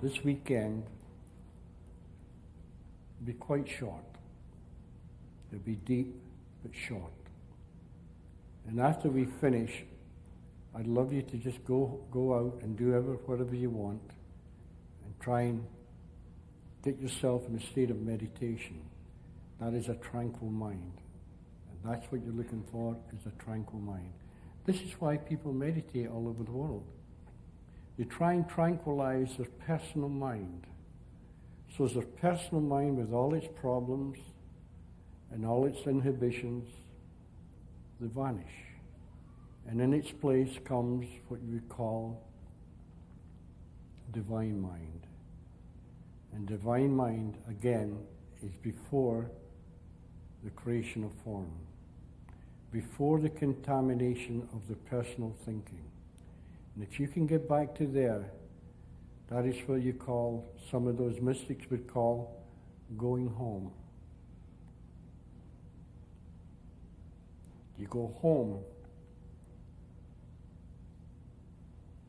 This weekend will be quite short. It'll be deep but short. And after we finish, I'd love you to just go out and do whatever you want and try and get yourself in a state of meditation. That is a tranquil mind. And that's what you're looking for, is a tranquil mind. This is why people meditate all over the world. They try and tranquilize their personal mind. So as their personal mind, with all its problems and all its inhibitions, they vanish. And in its place comes what you would call divine mind. And divine mind, again, is before the creation of form, before the contamination of the personal thinking. And if you can get back to there, that is what you call, some of those mystics would call, going home. You go home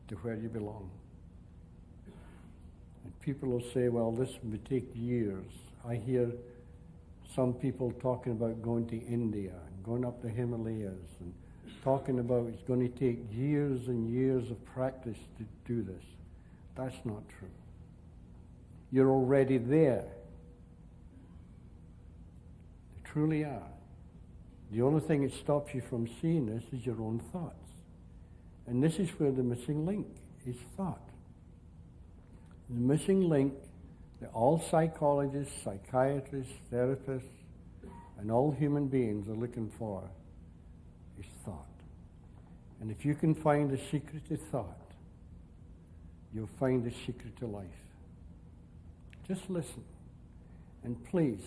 to where you belong. And people will say, well, this may take years. I hear some people talking about going to India and going up the Himalayas and talking about it's going to take years and years of practice to do this. That's not true. You're already there. You truly are. The only thing that stops you from seeing this is your own thoughts. And this is where the missing link is thought. The missing link that all psychologists, psychiatrists, therapists, and all human beings are looking for is thought. And if you can find the secret to thought, you'll find the secret to life. Just listen. And please,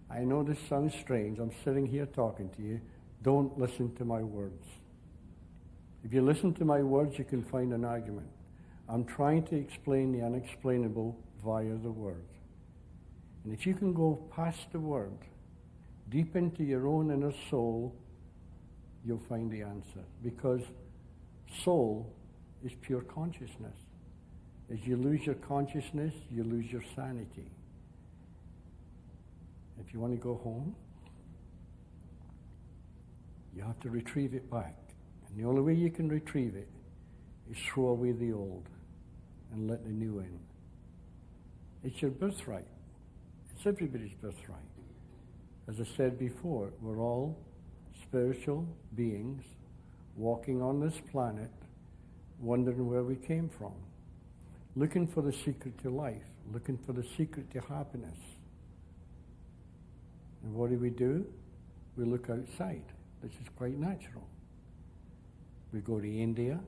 I know this sounds strange. I'm sitting here talking to you. Don't listen to my words. If you listen to my words, you can find an argument. I'm trying to explain the unexplainable via the word. And if you can go past the word, deep into your own inner soul, you'll find the answer. Because soul is pure consciousness. As you lose your consciousness, you lose your sanity. If you want to go home, you have to retrieve it back. And the only way you can retrieve it is throw away the old and let the new in. It's your birthright. It's everybody's birthright. As I said before, we're all spiritual beings walking on this planet, wondering where we came from, looking for the secret to life, looking for the secret to happiness. And what do? We look outside. This is quite natural. We go to India,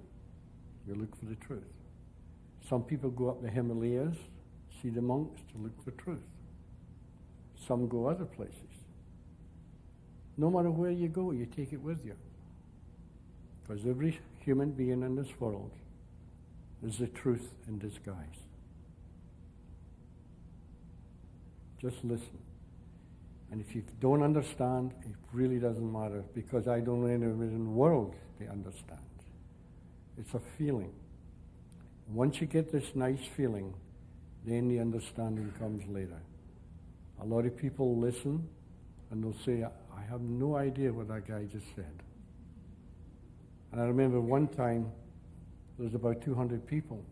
we look for the truth. Some people go up the Himalayas, see the monks, to look for truth. Some go other places. No matter where you go, you take it with you. Because every human being in this world is the truth in disguise. Just listen. And if you don't understand, it really doesn't matter, because I don't know anyone in the world that understands. It's a feeling. Once you get this nice feeling, then the understanding comes later. A lot of people listen and they'll say, I have no idea what that guy just said. And I remember one time, there was about 200 people.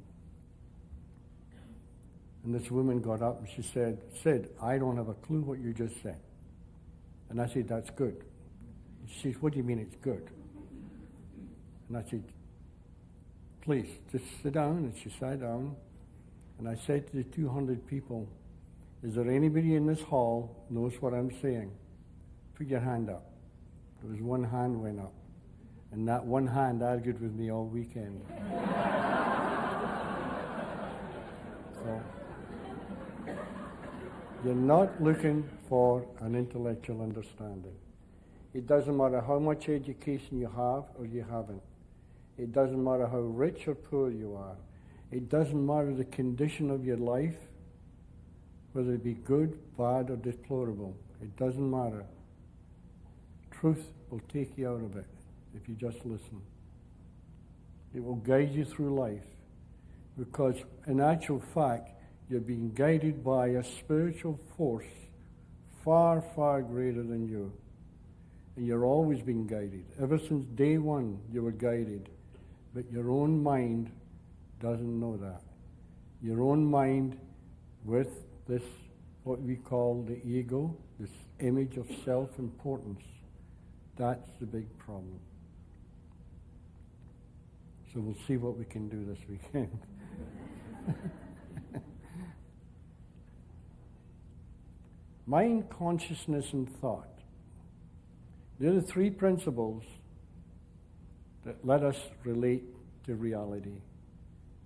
And this woman got up and she said, Sid, I don't have a clue what you just said. And I said, that's good. She said, what do you mean it's good? And I said, please, just sit down. And she sat down. And I said to the 200 people, is there anybody in this hall knows what I'm saying? Put your hand up. There was one hand went up. And that one hand argued with me all weekend. So, you're not looking for an intellectual understanding. It doesn't matter how much education you have or you haven't. It doesn't matter how rich or poor you are. It doesn't matter the condition of your life, whether it be good, bad, or deplorable. It doesn't matter. Truth will take you out of it if you just listen. It will guide you through life. Because in actual fact, you're being guided by a spiritual force far, far greater than you. And you're always being guided. Ever since day one, you were guided. But your own mind doesn't know that. Your own mind, with this, what we call the ego, this image of self-importance, that's the big problem. So we'll see what we can do this weekend. Mind, consciousness, and thought. They're the three principles that let us relate to reality.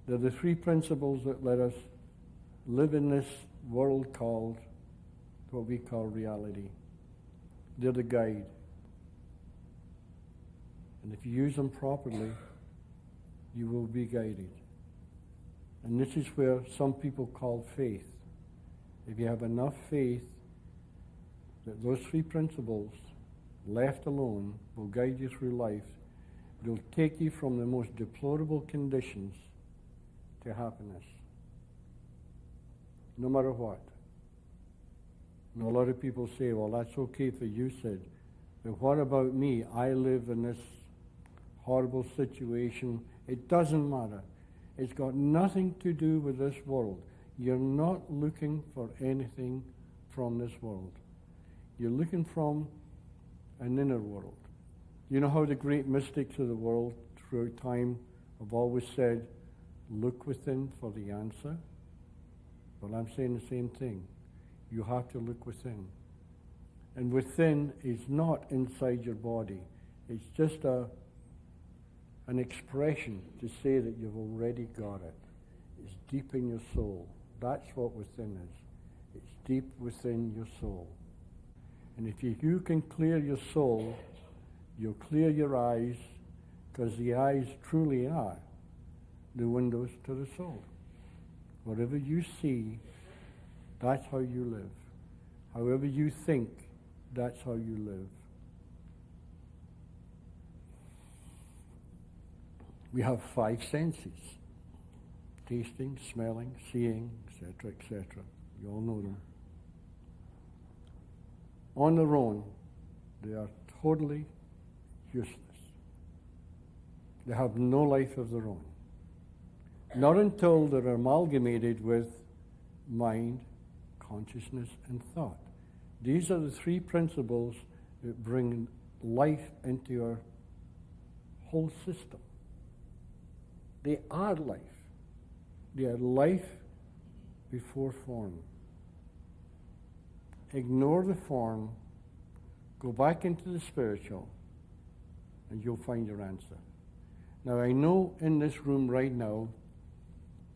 They're the three principles that let us live in this world called what we call reality. They're the guide. And if you use them properly, you will be guided. And this is where some people call faith. If you have enough faith that those three principles, left alone, will guide you through life, it'll take you from the most deplorable conditions to happiness. No matter what. And a lot of people say, well, that's okay for you, Sid. But what about me? I live in this horrible situation. It doesn't matter. It's got nothing to do with this world. You're not looking for anything from this world. You're looking from an inner world. You know how the great mystics of the world throughout time have always said, look within for the answer? Well, I'm saying the same thing. You have to look within. And within is not inside your body. It's just an expression to say that you've already got it. It's deep in your soul. That's what within is. It's deep within your soul. And if you can clear your soul, you'll clear your eyes, because the eyes truly are the windows to the soul. Whatever you see, that's how you live. However you think, that's how you live. We have five senses: tasting, smelling, seeing, etc., etc. You all know them. On their own, they are totally useless. They have no life of their own. Not until they're amalgamated with mind, consciousness, and thought. These are the three principles that bring life into your whole system. They are life. They are life before form. Ignore the form, go back into the spiritual, and you'll find your answer. Now, I know in this room right now,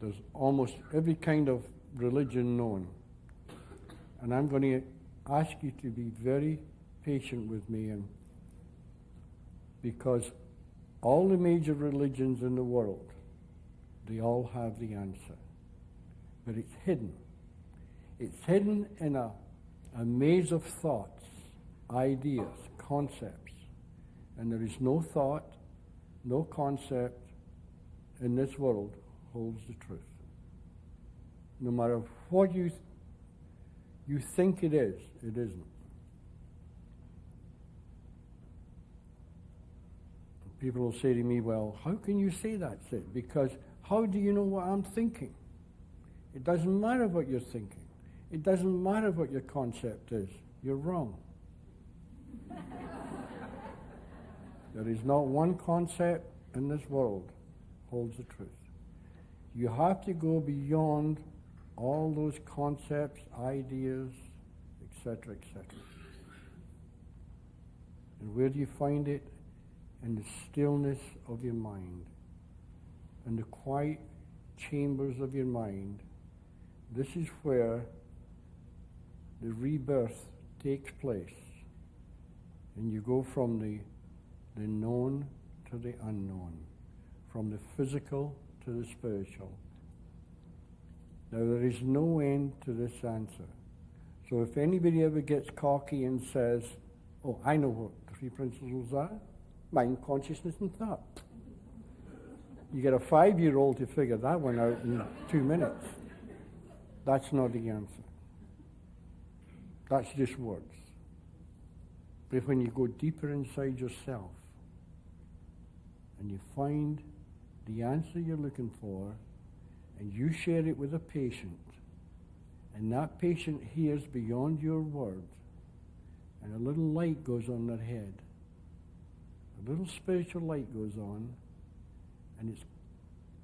there's almost every kind of religion known. And I'm going to ask you to be very patient with me, and because all the major religions in the world, they all have the answer. But it's hidden. It's hidden in a maze of thoughts, ideas, concepts. And there is no thought, no concept in this world holds the truth. No matter what you think it is, it isn't. People will say to me, well, how can you say that, Sid? Because how do you know what I'm thinking? It doesn't matter what you're thinking. It doesn't matter what your concept is. You're wrong. There is not one concept in this world holds the truth. You have to go beyond all those concepts, ideas, etc., etc. And where do you find it? In the stillness of your mind, in the quiet chambers of your mind. This is where the rebirth takes place. And you go from the known to the unknown, from the physical to the spiritual. Now, there is no end to this answer. So if anybody ever gets cocky and says, oh, I know what the three principles are, mind, consciousness, and thought. You get a 5-year-old to figure that one out in 2 minutes. That's not the answer. That's just words. But when you go deeper inside yourself and you find the answer you're looking for and you share it with a patient, and that patient hears beyond your word, and a little light goes on their head, a little spiritual light goes on, and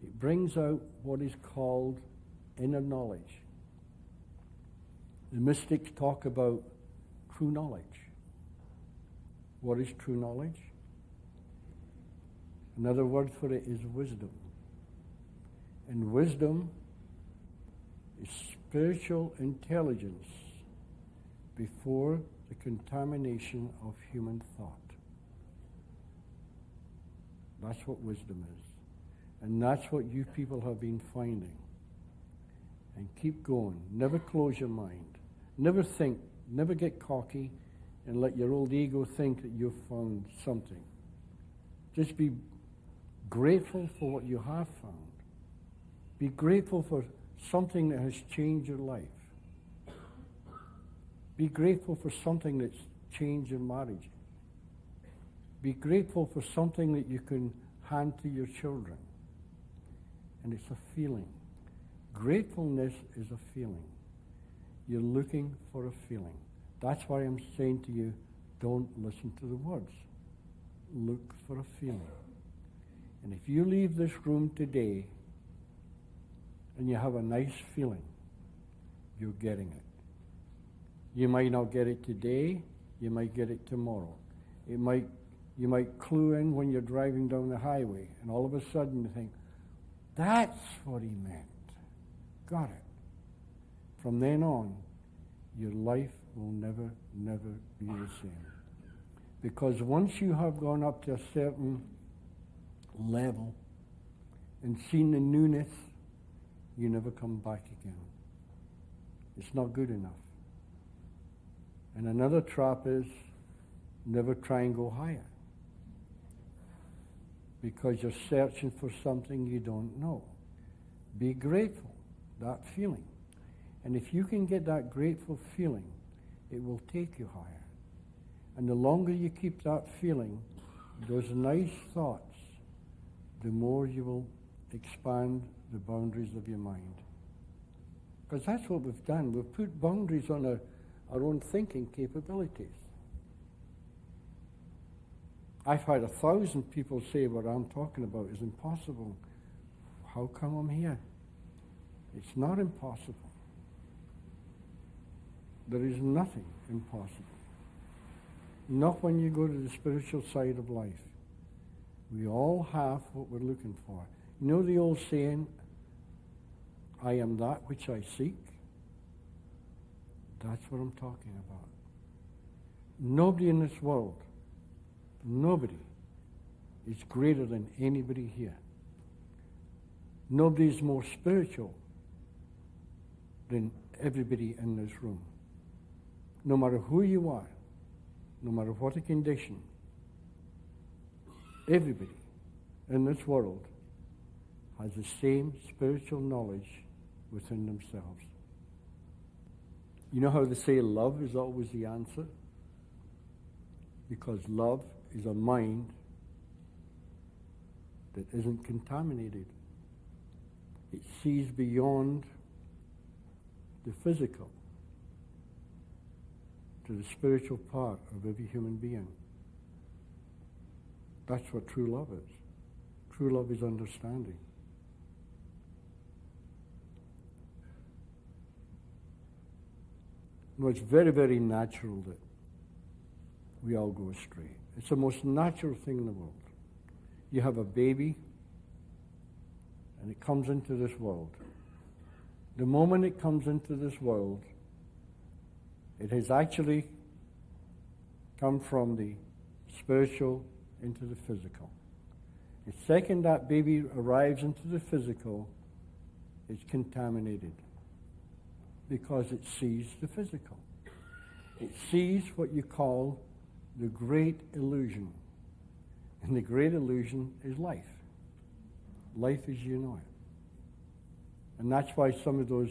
it brings out what is called inner knowledge. The mystics talk about true knowledge. What is true knowledge? Another word for it is wisdom. And wisdom is spiritual intelligence before the contamination of human thought. That's what wisdom is. And that's what you people have been finding. And keep going. Never close your mind. Never think. Never get cocky and let your old ego think that you've found something. Just be grateful for what you have found. Be grateful for something that has changed your life. Be grateful for something that's changed your marriage. Be grateful for something that you can hand to your children. And it's a feeling. Gratefulness is a feeling. You're looking for a feeling. That's why I'm saying to you, don't listen to the words. Look for a feeling. And if you leave this room today and you have a nice feeling, you're getting it. You might not get it today, you might get it tomorrow. You might clue in when you're driving down the highway, and all of a sudden you think, that's what he meant. Got it. From then on, your life will never, never be the same. Because once you have gone up to a certain level and seen the newness, you never come back again. It's not good enough. And another trap is never try and go higher. Because you're searching for something you don't know. Be grateful, that feeling. And if you can get that grateful feeling, it will take you higher. And the longer you keep that feeling, those nice thoughts, the more you will expand the boundaries of your mind. Because that's what we've done. We've put boundaries on our own thinking capabilities. I've had 1,000 people say what I'm talking about is impossible. How come I'm here? It's not impossible. There is nothing impossible. Not when you go to the spiritual side of life. We all have what we're looking for. You know the old saying, I am that which I seek? That's what I'm talking about. Nobody in this world, nobody is greater than anybody here. Nobody is more spiritual than everybody in this room. No matter who you are, no matter what the condition, everybody in this world has the same spiritual knowledge within themselves. You know how they say love is always the answer? Because love is a mind that isn't contaminated. It sees beyond the physical to the spiritual part of every human being. That's what true love is. True love is understanding. No, it's very, very natural that we all go astray. It's the most natural thing in the world. You have a baby, and it comes into this world. The moment it comes into this world, it has actually come from the spiritual into the physical. The second that baby arrives into the physical, it's contaminated because it sees the physical. It sees what you call the great illusion. And the great illusion is life. life as you know it. And that's why some of those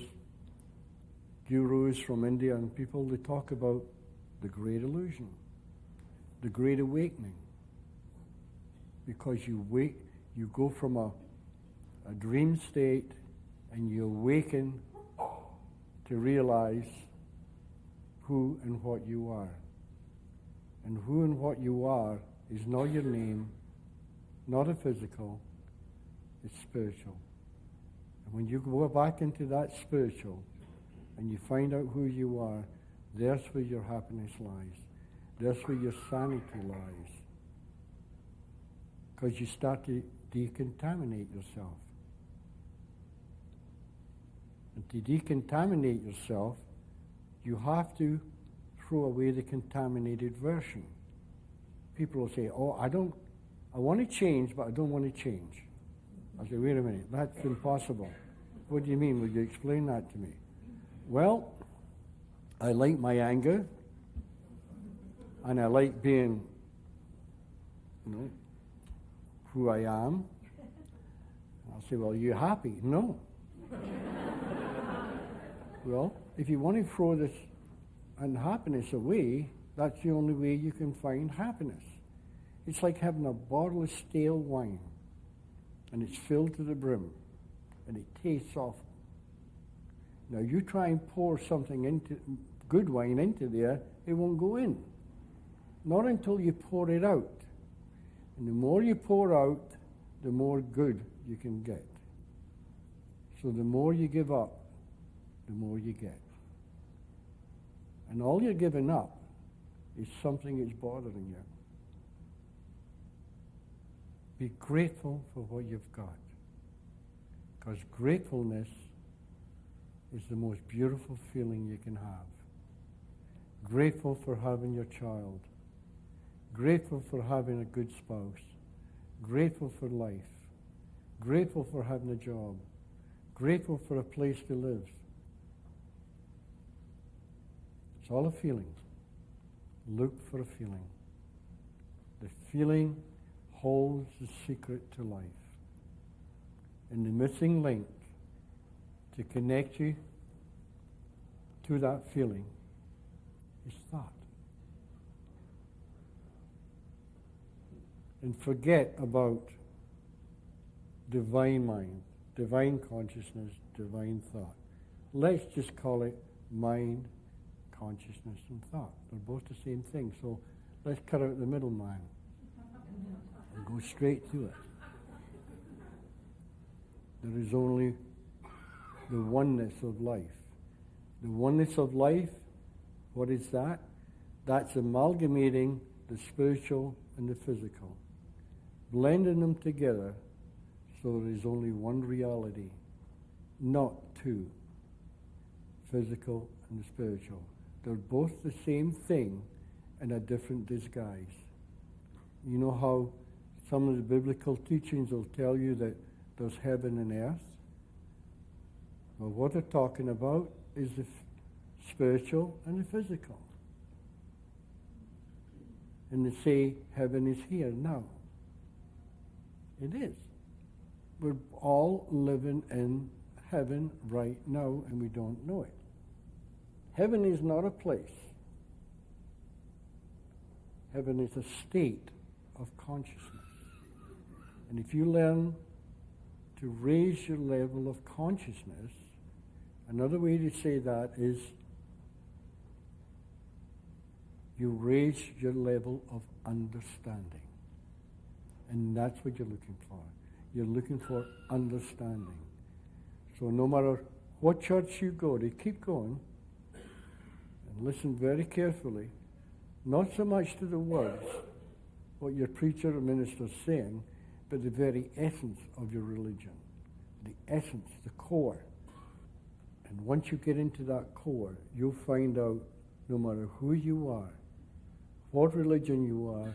gurus from India and people, they talk about the great illusion, the great awakening. Because you go from a dream state and you awaken to realize who and what you are. And who and what you are is not your name, not a physical, it's spiritual. And when you go back into that spiritual and you find out who you are, there's where your happiness lies. There's where your sanity lies. Because you start to decontaminate yourself. And to decontaminate yourself, you have to throw away the contaminated version. People will say, oh, I want to change, but I don't want to change. I say, wait a minute, that's impossible. What do you mean? Will you explain that to me? Well, I like my anger, and I like being, who I am. I'll say, well, are you happy? No. Well, if you want to throw this unhappiness away, that's the only way you can find happiness. It's like having a bottle of stale wine, and it's filled to the brim, and it tastes awful. Now, you try and pour something into good wine into there, it won't go in. Not until you pour it out. And the more you pour out, the more good you can get. So the more you give up, the more you get. And all you're giving up is something that's bothering you. Be grateful for what you've got. Because gratefulness is the most beautiful feeling you can have. Grateful for having your child. Grateful for having a good spouse. Grateful for life. Grateful for having a job. Grateful for a place to live. It's all a feeling. Look for a feeling. The feeling holds the secret to life. And the missing link to connect you to that feeling is thought. And forget about divine mind, divine consciousness, divine thought. Let's just call it mind, consciousness, and thought. They're both the same thing. So let's cut out the middleman and go straight to it. There is only the oneness of life. The oneness of life, what is that? That's amalgamating the spiritual and the physical, blending them together so there is only one reality, not two, physical and spiritual. They're both the same thing in a different disguise. You know how some of the biblical teachings will tell you that there's heaven and earth? Well, what they're talking about is the spiritual and the physical. And they say heaven is here now. It is. We're all living in heaven right now, and we don't know it. Heaven is not a place. Heaven is a state of consciousness. And if you learn to raise your level of consciousness, another way to say that is you raise your level of understanding. And that's what you're looking for. You're looking for understanding. So no matter what church you go to, keep going and listen very carefully, not so much to the words, what your preacher or minister is saying, but the very essence of your religion. The essence, the core. And once you get into that core, you'll find out no matter who you are, what religion you are,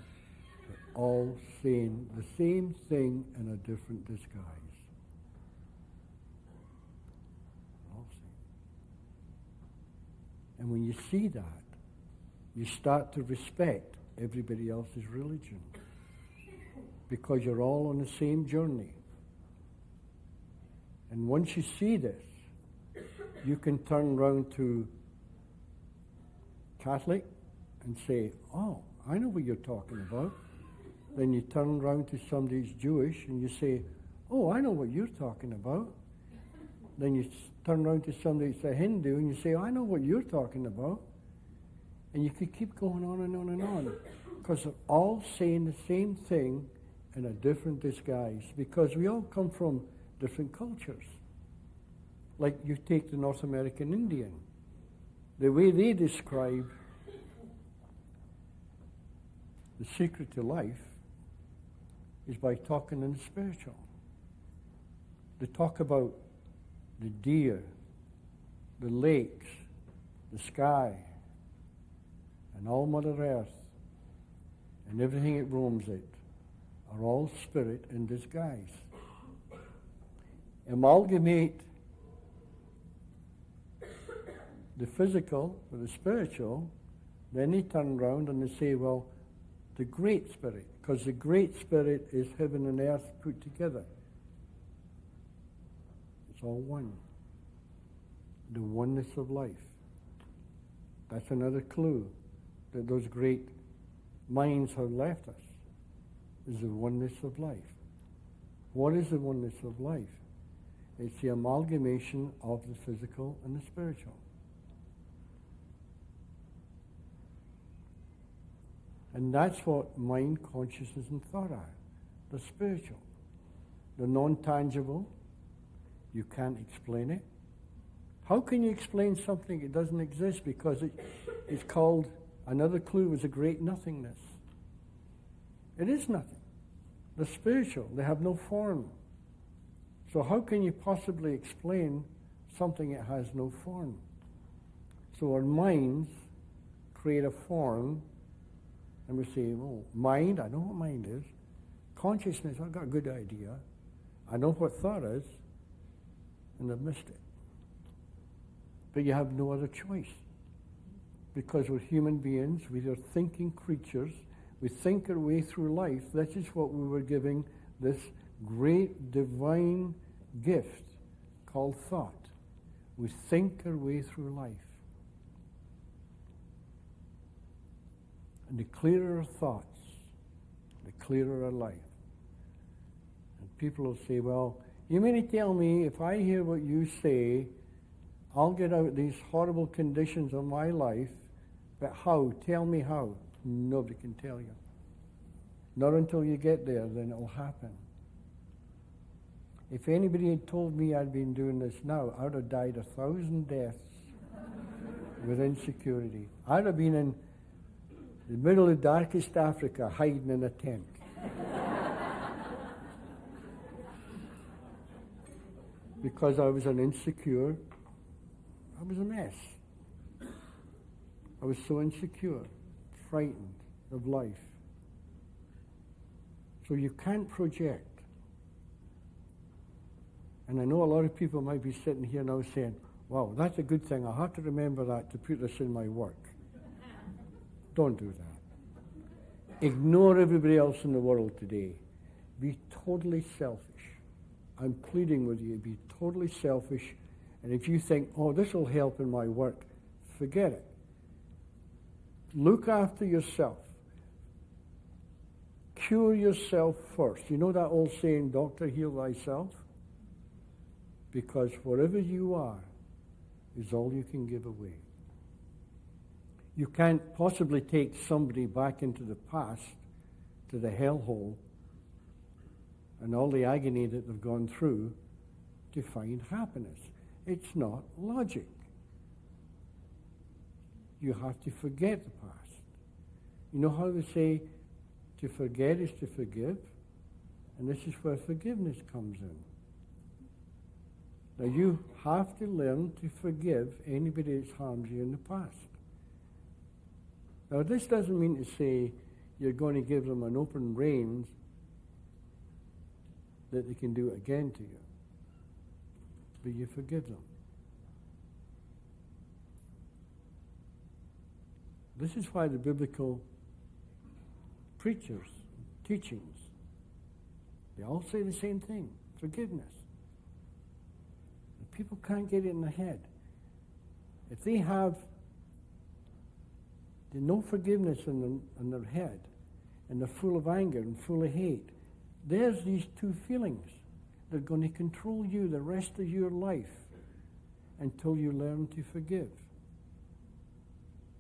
they're all saying the same thing in a different disguise. All same. And when you see that, you start to respect everybody else's religion. Because you're all on the same journey. And once you see this, you can turn around to Catholic and say, oh, I know what you're talking about. Then you turn around to somebody who's Jewish and you say, oh, I know what you're talking about. Then you turn around to somebody who's a Hindu and you say, I know what you're talking about. And you could keep going on and on and on. Because they're all saying the same thing in a different disguise. Because we all come from different cultures. Like you take the North American Indian. The way they describe the secret to life is by talking in the spiritual. They talk about the deer, the lakes, the sky, and all Mother Earth, and everything it roams it, are all spirit in disguise. Amalgamate the physical with the spiritual, then they turn around and they say, well, the Great Spirit, because the Great Spirit is heaven and earth put together. It's all one. The oneness of life. That's another clue that those great minds have left us, is the oneness of life. What is the oneness of life? It's the amalgamation of the physical and the spiritual. And that's what mind, consciousness, and thought are. The spiritual. The non-tangible. You can't explain it. How can you explain something that doesn't exist? Because it's called, another clue was a great nothingness. It is nothing. The spiritual, they have no form. So how can you possibly explain something that has no form? So our minds create a form. And we say, oh, mind, I know what mind is. Consciousness, I've got a good idea. I know what thought is. And I've missed it. But you have no other choice. Because we're human beings, we are thinking creatures. We think our way through life. This is what we were giving this great divine gift called thought. We think our way through life. And the clearer our thoughts, the clearer our life. And people will say, well, you mean to tell me if I hear what you say, I'll get out these horrible conditions of my life, but how? Tell me how. Nobody can tell you. Not until you get there, then it'll happen. If anybody had told me I'd been doing this now, I would have died 1,000 deaths with insecurity. I'd have been in the middle of darkest Africa, hiding in a tent. Because I was an insecure, I was a mess. I was so insecure, frightened of life. So you can't project. And I know a lot of people might be sitting here now saying, wow, that's a good thing. I'll have to remember that to put this in my work. Don't do that. Ignore everybody else in the world today. Be totally selfish. I'm pleading with you, be totally selfish. And if you think, oh, this will help in my work, forget it. Look after yourself. Cure yourself first. You know that old saying, doctor, heal thyself? Because whatever you are is all you can give away. You can't possibly take somebody back into the past, to the hellhole, and all the agony that they've gone through to find happiness. It's not logic. You have to forget the past. You know how they say to forget is to forgive? And this is where forgiveness comes in. Now you have to learn to forgive anybody that's harmed you in the past. Now this doesn't mean to say you're going to give them an open reins that they can do it again to you. But you forgive them. This is why the biblical preachers, teachings, they all say the same thing, forgiveness. people can't get it in their head. If they have no forgiveness in their head, and they're full of anger and full of hate, there's these two feelings. They're going to control you the rest of your life until you learn to forgive.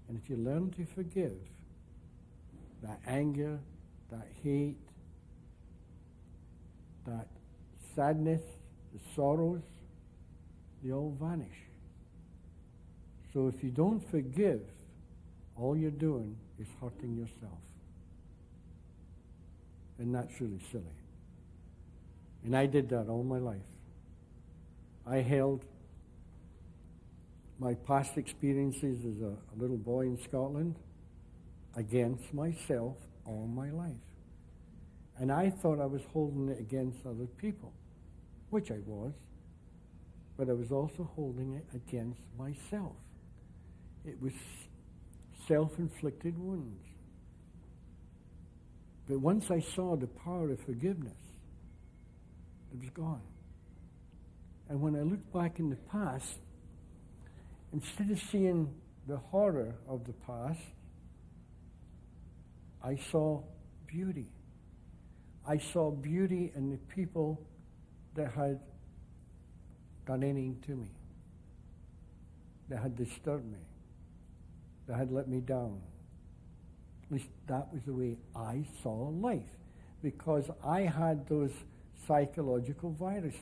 And if you learn to forgive, that anger, that hate, that sadness, the sorrows, they all vanish. So if you don't forgive, all you're doing is hurting yourself. And that's really silly. And I did that all my life. I held my past experiences as a little boy in Scotland against myself all my life. And I thought I was holding it against other people, which I was, but I was also holding it against myself. It was self-inflicted wounds. But once I saw the power of forgiveness, it was gone. And when I looked back in the past, instead of seeing the horror of the past, I saw beauty. I saw beauty in the people that had done anything to me, that had disturbed me, that had let me down. At least that was the way I saw life, because I had those psychological viruses,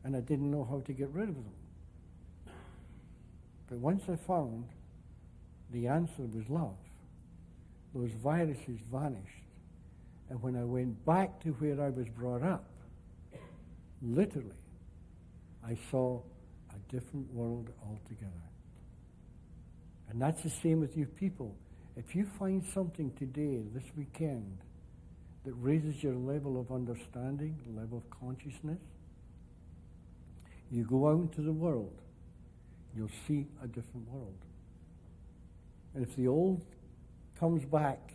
and I didn't know how to get rid of them. But once I found the answer was love, those viruses vanished. And when I went back to where I was brought up, literally, I saw a different world altogether. And that's the same with you people. If you find something today, this weekend, that raises your level of understanding, level of consciousness, you go out into the world, you'll see a different world. And if the old comes back,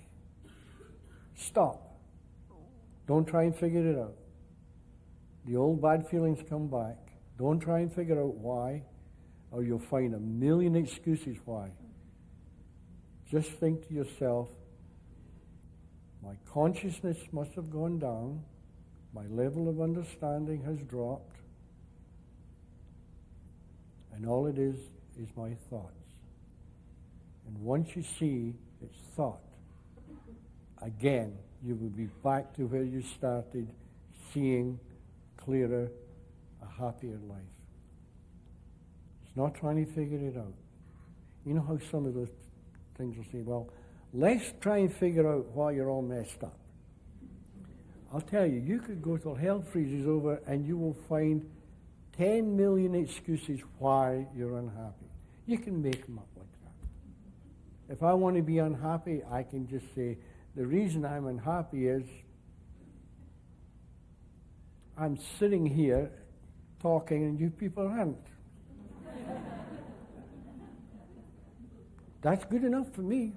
stop. Don't try and figure it out. The old bad feelings come back. Don't try and figure out why, or you'll find a million excuses why. Just think to yourself, my consciousness must have gone down, my level of understanding has dropped, and all it is my thoughts. And once you see it's thought, again, you will be back to where you started, seeing clearer, a happier life. It's not trying to figure it out. You know how some of those things will say, well, let's try and figure out why you're all messed up. I'll tell you, you could go till hell freezes over and you will find 10 million excuses why you're unhappy. You can make them up like that. If I want to be unhappy, I can just say, the reason I'm unhappy is I'm sitting here talking and you people aren't. That's good enough for me.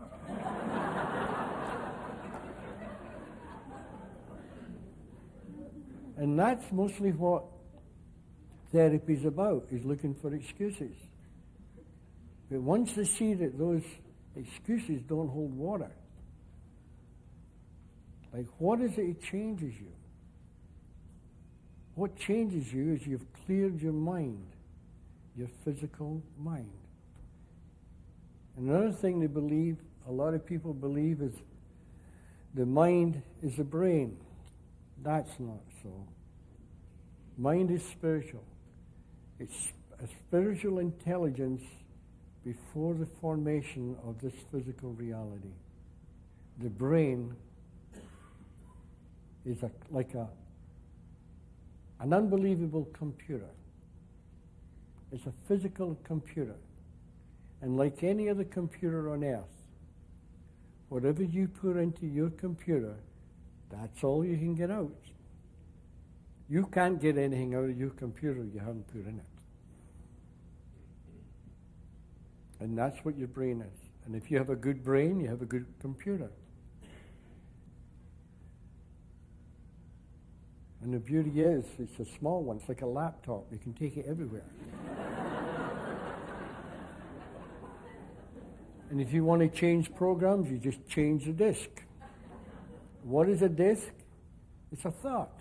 And that's mostly what therapy is about, is looking for excuses. But once they see that those excuses don't hold water, like what is it that changes you? What changes you is you've cleared your mind, your physical mind. Another thing they believe, a lot of people believe, is the mind is the brain. That's not so. Mind is spiritual. It's a spiritual intelligence before the formation of this physical reality. The brain is like an unbelievable computer. It's a physical computer. And like any other computer on earth, whatever you put into your computer, that's all you can get out. You can't get anything out of your computer you haven't put in it. And that's what your brain is. And if you have a good brain, you have a good computer. And the beauty is, it's a small one. It's like a laptop. You can take it everywhere. And if you want to change programs, you just change the disk. What is a disk? It's a thought.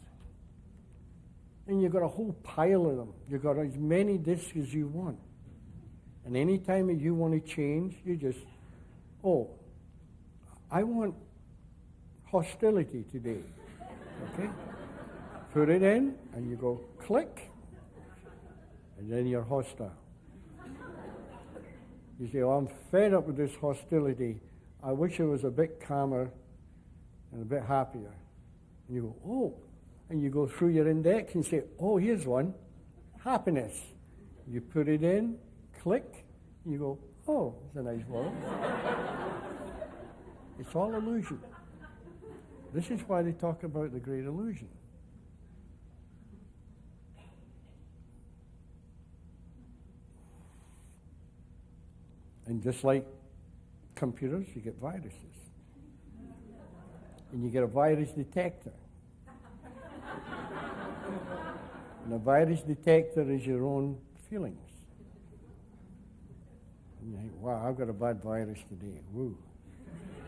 And you've got a whole pile of them. You've got as many disks as you want. And any time that you want to change, you just, oh, I want hostility today. Okay? Put it in, and you go click, and then you're hostile. You say, oh, I'm fed up with this hostility. I wish I was a bit calmer and a bit happier. And you go, oh, and you go through your index and say, oh, here's one, happiness. You put it in, click, and you go, oh, it's a nice world. It's all illusion. This is why they talk about the great illusion. And just like computers, you get viruses. And you get a virus detector. And a virus detector is your own feelings. And you think, wow, I've got a bad virus today. Woo.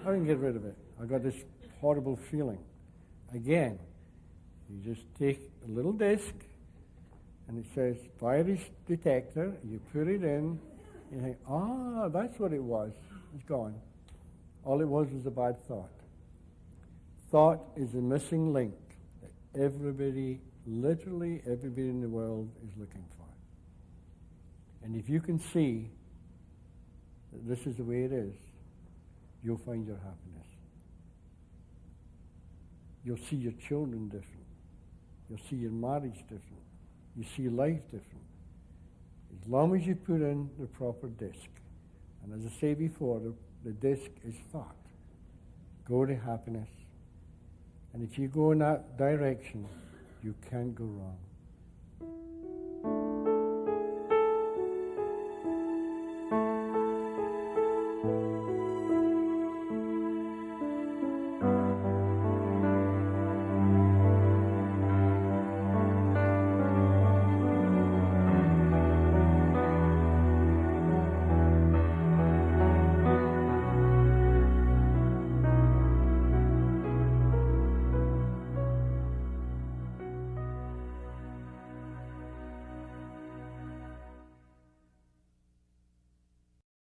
I can get rid of it. I got this horrible feeling. Again, you just take a little disc, and it says virus detector. You put it in. You think, ah, that's what it was. It's gone. All it was a bad thought. Thought is the missing link that everybody, literally everybody in the world is looking for. And if you can see that this is the way it is, you'll find your happiness. You'll see your children different. You'll see your marriage different. You see life different. As long as you put in the proper disc. And as I say before, the disc is thought. Go to happiness. And if you go in that direction, you can't go wrong.